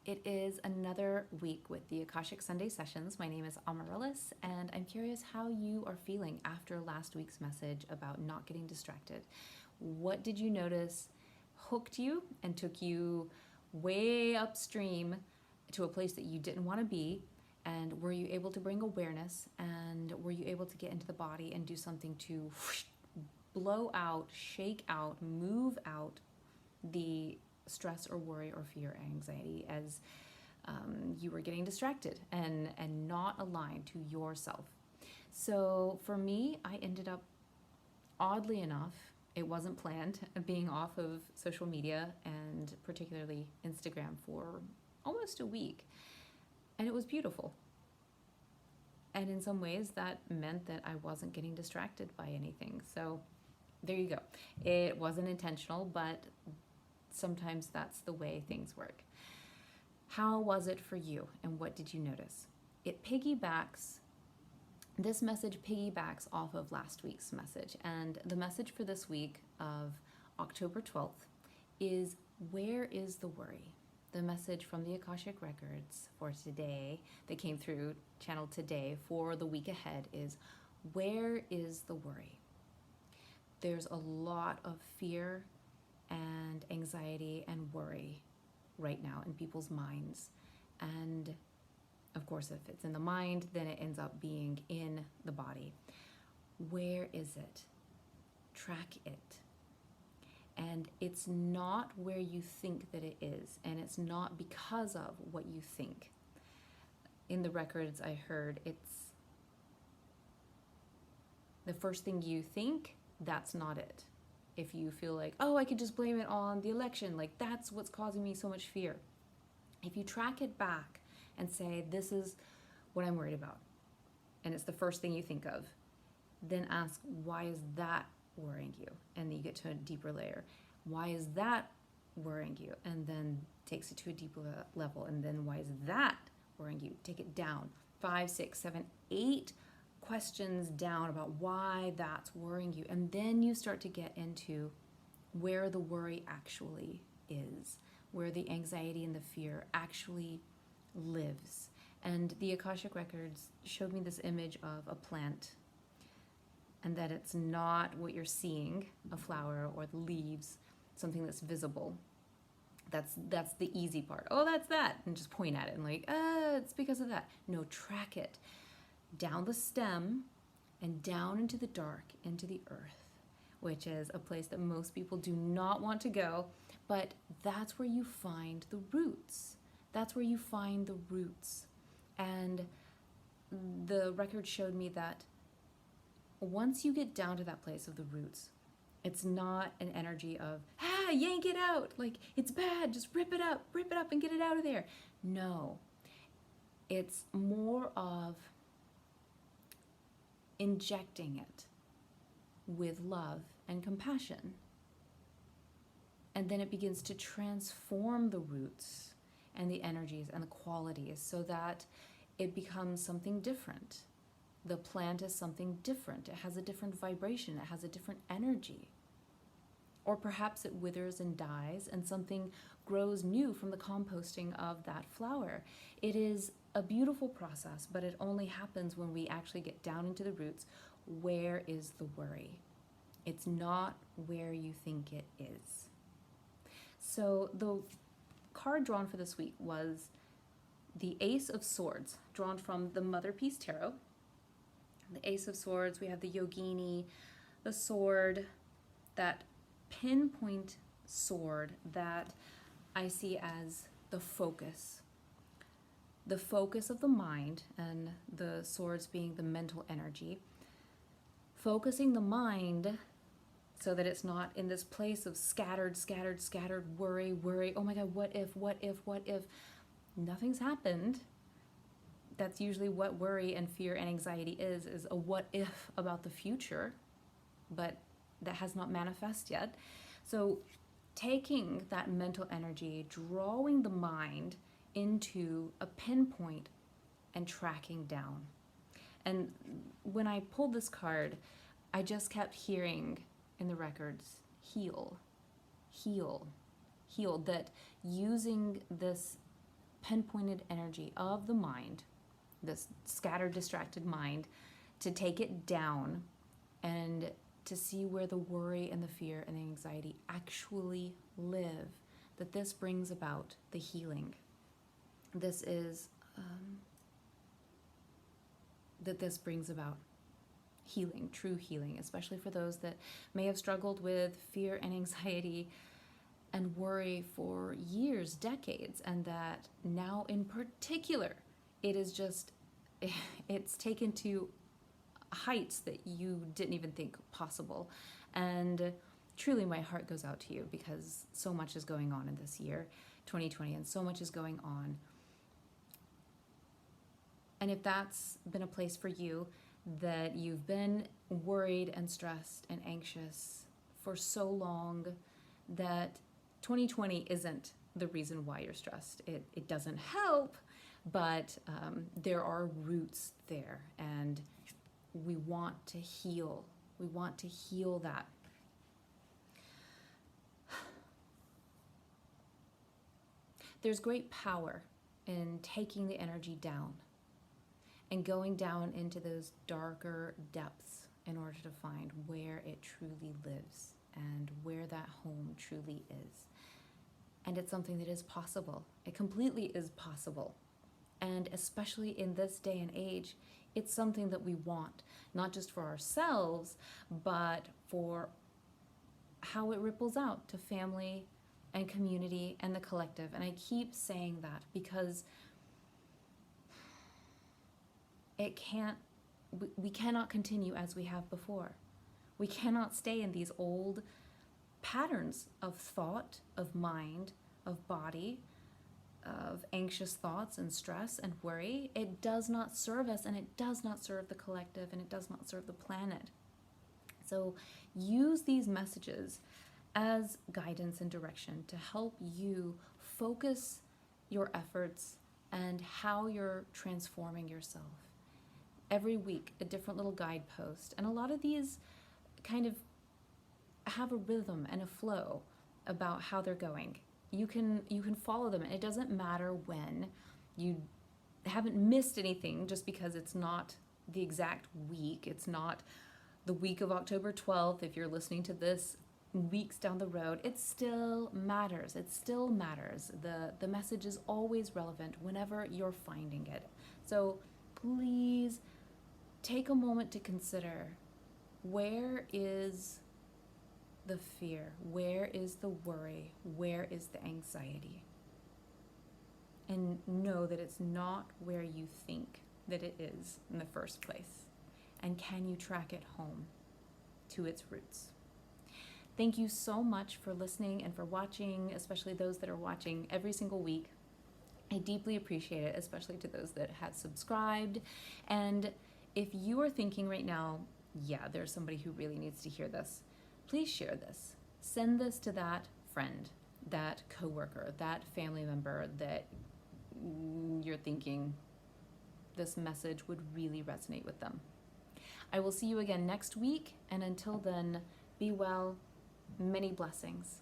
It is another week with the Akashic Sunday sessions. My name is Amaryllis, and I'm curious how you are feeling after last week's message about not getting distracted. What did you notice hooked you and took you way upstream to a place that you didn't want to be? And were you able to bring awareness, and were you able to get into the body and do something to blow out, shake out, move out the stress or worry or fear or anxiety as you were getting distracted and not aligned to yourself? So for me, I ended up, oddly enough, it wasn't planned, being off of social media and particularly Instagram for almost a week. And it was beautiful. And in some ways that meant that I wasn't getting distracted by anything. So there you go. It wasn't intentional, but sometimes that's the way things work. How was it for you, and what did you notice? This message piggybacks off of last week's message, and the message for this week of October 12th is, where is the worry? The message from the Akashic Records for today, that came through channel today for the week ahead, is, where is the worry? There's a lot of fear and anxiety and worry right now in people's minds. And of course, if it's in the mind, then it ends up being in the body. Where is it? Track it. And it's not where you think that it is, and it's not because of what you think. In the records I heard, it's the first thing you think, that's not it. If you feel like, oh, I could just blame it on the election, like that's what's causing me so much fear. If you track it back and say, this is what I'm worried about, and it's the first thing you think of, then ask, why is that worrying you? And then you get to a deeper layer. Why is that worrying you? And then takes it to a deeper level. And then why is that worrying you? Take it down 5, 6, 7, 8 questions down about why that's worrying you. And then you start to get into where the worry actually is, where the anxiety and the fear actually lives. And the Akashic Records showed me this image of a plant, and that it's not what you're seeing, a flower or the leaves, something that's visible. That's the easy part. Oh, that's that. And just point at it and like, it's because of that. No, track it down the stem and down into the dark, into the earth, which is a place that most people do not want to go, but that's where you find the roots. That's where you find the roots. And the record showed me that once you get down to that place of the roots, it's not an energy of, yank it out, like it's bad, just rip it up and get it out of there. No, it's more of injecting it with love and compassion. And then it begins to transform the roots and the energies and the qualities so that it becomes something different. The plant is something different. It has a different vibration. It has a different energy. Or perhaps it withers and dies and something grows new from the composting of that flower. It is a beautiful process, but it only happens when we actually get down into the roots. Where is the worry? It's not where you think it is. So the card drawn for this week was the Ace of Swords, drawn from the Mother Peace Tarot. The Ace of Swords, we have the Yogini, the sword, that pinpoint sword that I see as the focus of the mind, and the swords being the mental energy. Focusing the mind so that it's not in this place of scattered worry. Oh my God, what if? Nothing's happened. That's usually what worry and fear and anxiety is a what if about the future, but that has not manifest yet. So taking that mental energy, drawing the mind into a pinpoint and tracking down. And when I pulled this card, I just kept hearing in the records, heal, that using this pinpointed energy of the mind, this scattered, distracted mind, to take it down and to see where the worry and the fear and the anxiety actually live, that this brings about the healing. This brings about healing, true healing, especially for those that may have struggled with fear and anxiety and worry for years, decades, and that now in particular, it's taken to heights that you didn't even think possible. And truly my heart goes out to you, because so much is going on in this year, 2020, and so much is going on. And if that's been a place for you, that you've been worried and stressed and anxious for so long, that 2020 isn't the reason why you're stressed. It doesn't help, but there are roots there, and we want to heal. We want to heal that. There's great power in taking the energy down and going down into those darker depths in order to find where it truly lives and where that home truly is. And it's something that is possible. It completely is possible. And especially in this day and age, it's something that we want, not just for ourselves, but for how it ripples out to family and community and the collective. And I keep saying that because we cannot continue as we have before. We cannot stay in these old patterns of thought, of mind, of body, of anxious thoughts and stress and worry. It does not serve us, and it does not serve the collective, and it does not serve the planet. So use these messages as guidance and direction to help you focus your efforts and how you're transforming yourself. Every week, a different little guidepost. And a lot of these kind of have a rhythm and a flow about how they're going. You can follow them. It doesn't matter when. You haven't missed anything just because it's not the exact week. It's not the week of October 12th. If you're listening to this weeks down the road, it still matters. It still matters. The message is always relevant whenever you're finding it. So please take a moment to consider, where is the fear? Where is the worry? Where is the anxiety? And know that it's not where you think that it is in the first place. And can you track it home to its roots? Thank you so much for listening and for watching, especially those that are watching every single week. I deeply appreciate it, especially to those that have subscribed. And if you are thinking right now, yeah, there's somebody who really needs to hear this, please share this. Send this to that friend, that coworker, that family member that you're thinking this message would really resonate with them. I will see you again next week, and until then, be well. Many blessings.